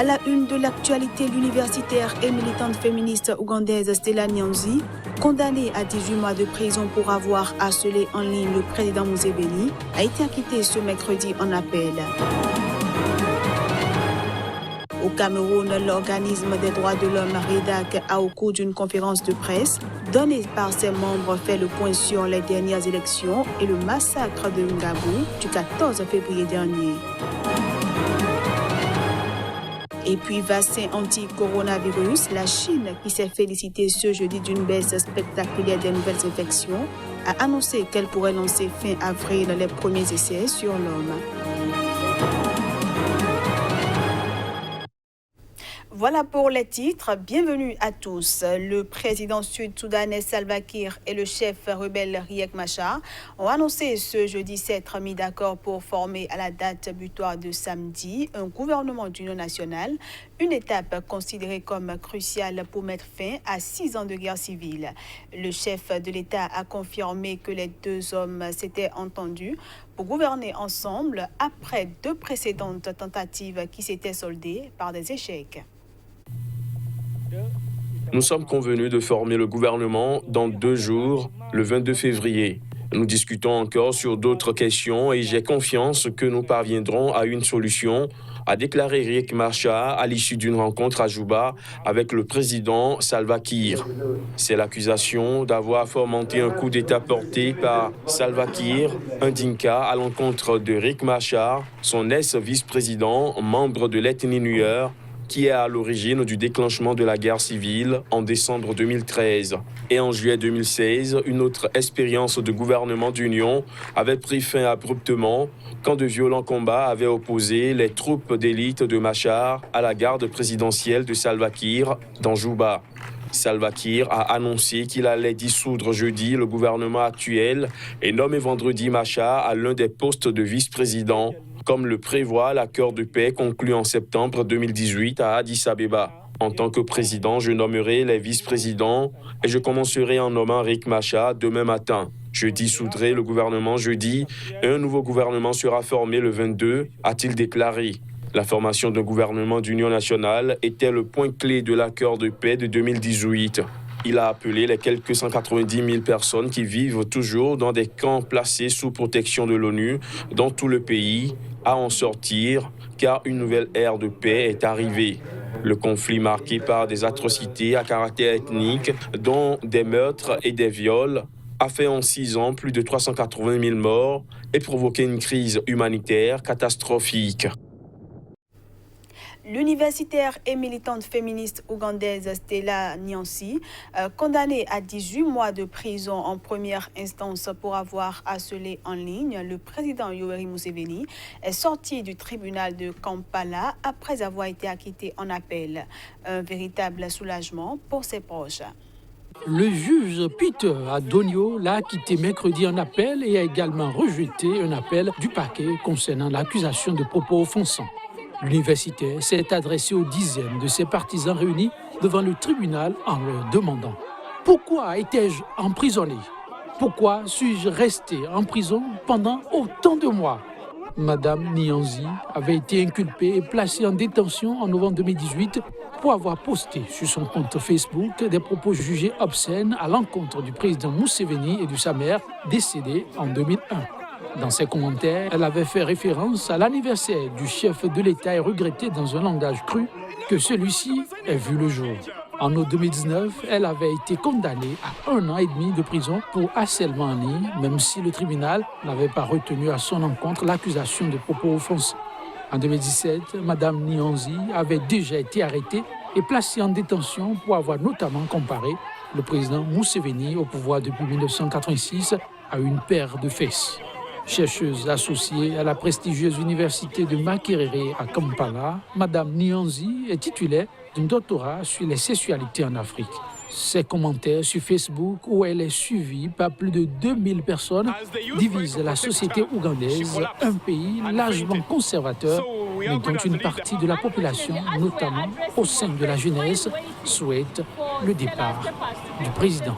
À la une de l'actualité, l'universitaire et militante féministe ougandaise Stella Nyanzi, condamnée à 18 mois de prison pour avoir harcelé en ligne le président Museveni, a été acquittée ce mercredi en appel. Au Cameroun, l'organisme des droits de l'homme REDAC a, au cours d'une conférence de presse donnée par ses membres, fait le point sur les dernières élections et le massacre de Ngabou du 14 février dernier. Et puis, vaccin anti-coronavirus, la Chine, qui s'est félicitée ce jeudi d'une baisse spectaculaire des nouvelles infections, a annoncé qu'elle pourrait lancer fin avril les premiers essais sur l'homme. Voilà pour les titres. Bienvenue à tous. Le président sud-soudanais Salva Kiir et le chef rebelle Riek Machar ont annoncé ce jeudi s'être mis d'accord pour former à la date butoir de samedi un gouvernement d'union nationale, une étape considérée comme cruciale pour mettre fin à 6 ans de guerre civile. Le chef de l'État a confirmé que les deux hommes s'étaient entendus pour gouverner ensemble après 2 précédentes tentatives qui s'étaient soldées par des échecs. Nous sommes convenus de former le gouvernement dans 2 jours, le 22 février. Nous discutons encore sur d'autres questions et j'ai confiance que nous parviendrons à une solution, a déclaré Riek Machar à l'issue d'une rencontre à Juba avec le président Salva Kiir. C'est l'accusation d'avoir fomenté un coup d'État porté par Salva Kiir, un Dinka, à l'encontre de Riek Machar, son ex-vice-président, membre de l'ethnie Nuer, qui est à l'origine du déclenchement de la guerre civile en décembre 2013. Et en juillet 2016, une autre expérience de gouvernement d'union avait pris fin abruptement quand de violents combats avaient opposé les troupes d'élite de Machar à la garde présidentielle de Salva Kiir dans Juba. Salva Kiir a annoncé qu'il allait dissoudre jeudi le gouvernement actuel et nommer vendredi Machar à l'un des postes de vice-président, comme le prévoit l'accord de paix conclu en septembre 2018 à Addis Abeba. En tant que président, je nommerai les vice-présidents et je commencerai en nommant Riek Machar demain matin. Je dissoudrai le gouvernement jeudi et un nouveau gouvernement sera formé le 22, a-t-il déclaré. La formation d'un gouvernement d'union nationale était le point clé de l'accord de paix de 2018. Il a appelé les quelques 190 000 personnes qui vivent toujours dans des camps placés sous protection de l'ONU dans tout le pays à en sortir, car une nouvelle ère de paix est arrivée. Le conflit marqué par des atrocités à caractère ethnique, dont des meurtres et des viols, a fait en 6 ans plus de 380 000 morts et provoqué une crise humanitaire catastrophique. L'universitaire et militante féministe ougandaise Stella Nyanzi, condamnée à 18 mois de prison en première instance pour avoir harcelé en ligne le président Yoweri Museveni, est sortie du tribunal de Kampala après avoir été acquittée en appel. Un véritable soulagement pour ses proches. Le juge Peter Adonio l'a acquitté mercredi en appel et a également rejeté un appel du parquet concernant l'accusation de propos offensants. L'universitaire s'est adressé aux dizaines de ses partisans réunis devant le tribunal en leur demandant « Pourquoi étais-je emprisonné ? Pourquoi suis-je resté en prison pendant autant de mois ?» Madame Nyanzi avait été inculpée et placée en détention en novembre 2018 pour avoir posté sur son compte Facebook des propos jugés obscènes à l'encontre du président Museveni et de sa mère, décédée en 2001. Dans ses commentaires, elle avait fait référence à l'anniversaire du chef de l'État et regretté dans un langage cru que celui-ci ait vu le jour. En août 2019, elle avait été condamnée à 1 an et demi de prison pour harcèlement en ligne, même si le tribunal n'avait pas retenu à son encontre l'accusation de propos offensants. En 2017, Mme Nyanzi avait déjà été arrêtée et placée en détention pour avoir notamment comparé le président Museveni au pouvoir depuis 1986 à une paire de fesses. Chercheuse associée à la prestigieuse université de Makerere à Kampala, Mme Nyanzi est titulaire d'un doctorat sur les sexualités en Afrique. Ses commentaires sur Facebook, où elle est suivie par plus de 2000 personnes, divisent la société ougandaise, un pays largement conservateur, mais dont une partie de la population, notamment au sein de la jeunesse, souhaite le départ du président.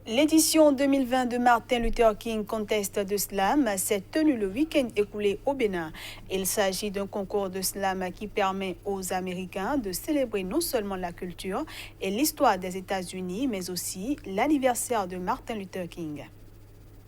L'édition 2020 de Martin Luther King Contest de Slam s'est tenue le week-end écoulé au Bénin. Il s'agit d'un concours de slam qui permet aux Américains de célébrer non seulement la culture et l'histoire des États-Unis, mais aussi l'anniversaire de Martin Luther King.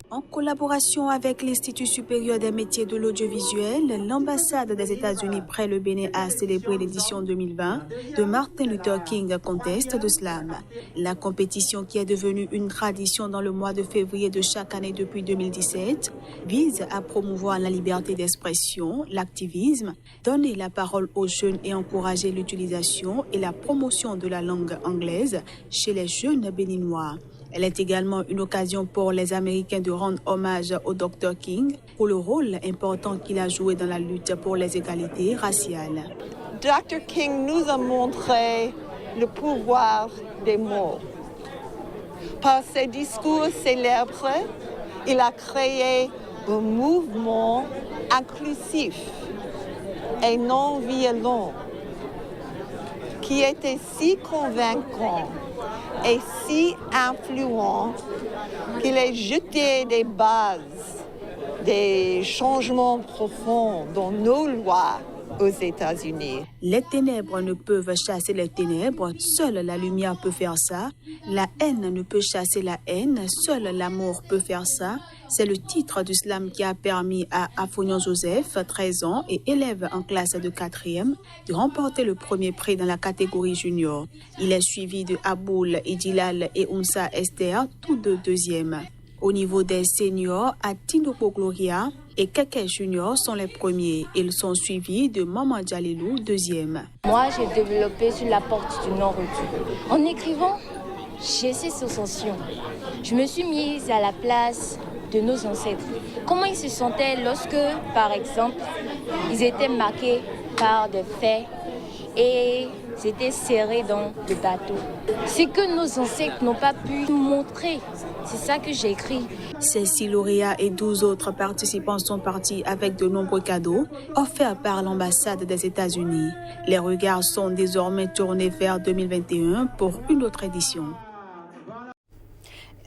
En collaboration avec l'Institut supérieur des métiers de l'audiovisuel, l'ambassade des États-Unis près le Bénin a célébré l'édition 2020 de Martin Luther King Contest de Slam. La compétition, qui est devenue une tradition dans le mois de février de chaque année depuis 2017, vise à promouvoir la liberté d'expression, l'activisme, donner la parole aux jeunes et encourager l'utilisation et la promotion de la langue anglaise chez les jeunes béninois. Elle est également une occasion pour les Américains de rendre hommage au Dr King pour le rôle important qu'il a joué dans la lutte pour les égalités raciales. Dr King nous a montré le pouvoir des mots. Par ses discours célèbres, il a créé un mouvement inclusif et non violent qui était si convaincant et si influent qu'il a jeté des bases, des changements profonds dans nos lois aux États-Unis. Les ténèbres ne peuvent chasser les ténèbres, seule la lumière peut faire ça. La haine ne peut chasser la haine, seul l'amour peut faire ça. C'est le titre du slam qui a permis à Afonion Joseph, 13 ans et élève en classe de 4e, de remporter le premier prix dans la catégorie junior. Il est suivi de Aboul, Idilal et Unsa Esther, tous deux deuxièmes. Au niveau des seniors, Atinopo Gloria et Keke Junior sont les premiers. Ils sont suivis de Maman Djalilou, deuxième. Moi, j'ai développé sur la porte du Nord-Ouest. En écrivant, j'ai ces sensations. Je me suis mise à la place de nos ancêtres. Comment ils se sentaient lorsque, par exemple, ils étaient marqués par des faits et ils étaient serrés dans le bateau. C'est que nos ancêtres n'ont pas pu montrer. C'est ça que j'ai écrit. Ces 6 lauréats et 12 autres participants sont partis avec de nombreux cadeaux offerts par l'ambassade des États-Unis. Les regards sont désormais tournés vers 2021 pour une autre édition.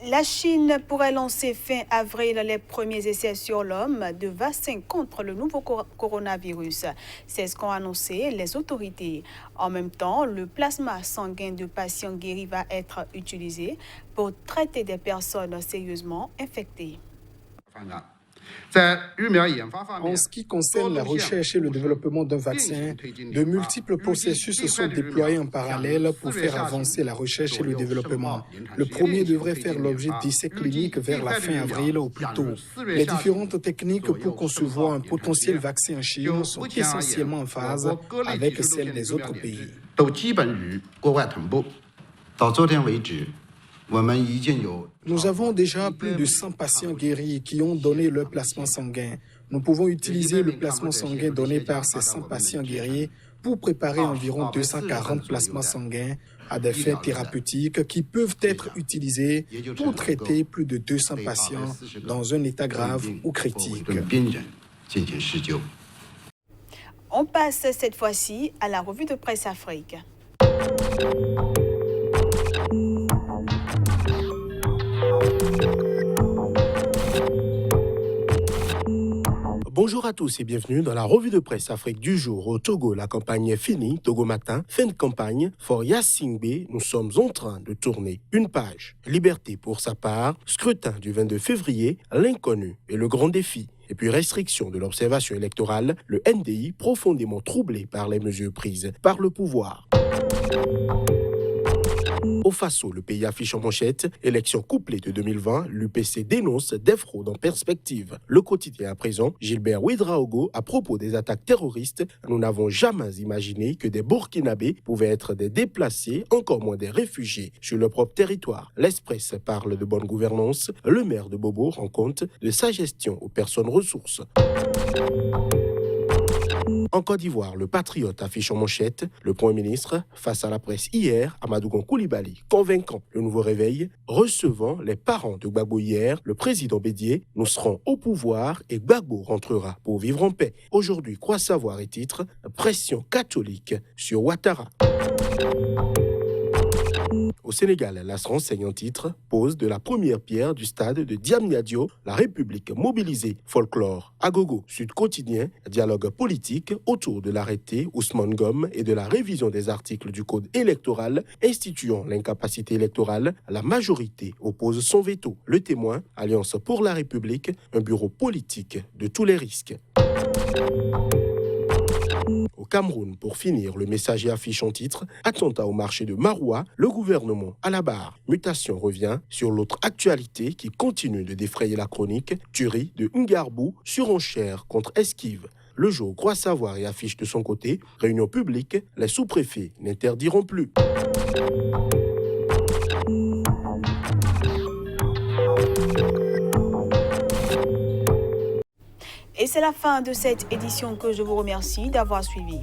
La Chine pourrait lancer fin avril les premiers essais sur l'homme de vaccins contre le nouveau coronavirus. C'est ce qu'ont annoncé les autorités. En même temps, le plasma sanguin de patients guéris va être utilisé pour traiter des personnes sérieusement infectées. En ce qui concerne la recherche et le développement d'un vaccin, de multiples processus sont déployés en parallèle pour faire avancer la recherche et le développement. Le premier devrait faire l'objet d'essais cliniques vers la fin avril au plus tôt. Les différentes techniques pour concevoir un potentiel vaccin en Chine sont essentiellement en phase avec celles des autres pays. Nous avons déjà plus de 100 patients guéris qui ont donné leur plasma sanguin. Nous pouvons utiliser le plasma sanguin donné par ces 100 patients guéris pour préparer environ 240 plasmas sanguins à des fins thérapeutiques qui peuvent être utilisés pour traiter plus de 200 patients dans un état grave ou critique. On passe cette fois-ci à la revue de presse Afrique. Bonjour à tous et bienvenue dans la revue de presse Afrique du jour. Au Togo, la campagne est finie. Togo Matin, fin de campagne. For Yassingbe, nous sommes en train de tourner une page. Liberté pour sa part, scrutin du 22 février, l'inconnu et le grand défi. Et puis restriction de l'observation électorale, le NDI profondément troublé par les mesures prises par le pouvoir. Au Faso, le pays affiche en manchette « Élection couplée de 2020, l'UPC dénonce des fraudes en perspective ». Le quotidien à présent, Gilbert Ouedraogo, à propos des attaques terroristes, nous n'avons jamais imaginé que des Burkinabés pouvaient être des déplacés, encore moins des réfugiés, sur leur propre territoire. L'Express parle de bonne gouvernance, le maire de Bobo rend compte de sa gestion aux personnes ressources. En Côte d'Ivoire, le Patriote affiche en manchette le Premier ministre face à la presse hier, Amadou Gon Coulibaly, convaincant le nouveau réveil, recevant les parents de Gbagbo hier, le président Bédié, nous serons au pouvoir et Gbagbo rentrera pour vivre en paix. Aujourd'hui, Croix Savoir et titre, pression catholique sur Ouattara. Au Sénégal, la renseigne en titre pose de la première pierre du stade de Diamniadio, la République mobilisée, folklore, agogo, Sud Quotidien, dialogue politique autour de l'arrêté Ousmane Gom et de la révision des articles du code électoral instituant l'incapacité électorale. La majorité oppose son veto. Le Témoin, Alliance pour la République, un bureau politique de tous les risques. Au Cameroun, pour finir, le Messager affiche en titre « Attentat au marché de Maroua, le gouvernement à la barre ». Mutation revient sur l'autre actualité qui continue de défrayer la chronique « Tuerie de Ngarbou, surenchère contre esquive ». Le Jour croit savoir et affiche de son côté « Réunion publique, les sous-préfets n'interdiront plus ». Et c'est la fin de cette édition que je vous remercie d'avoir suivi.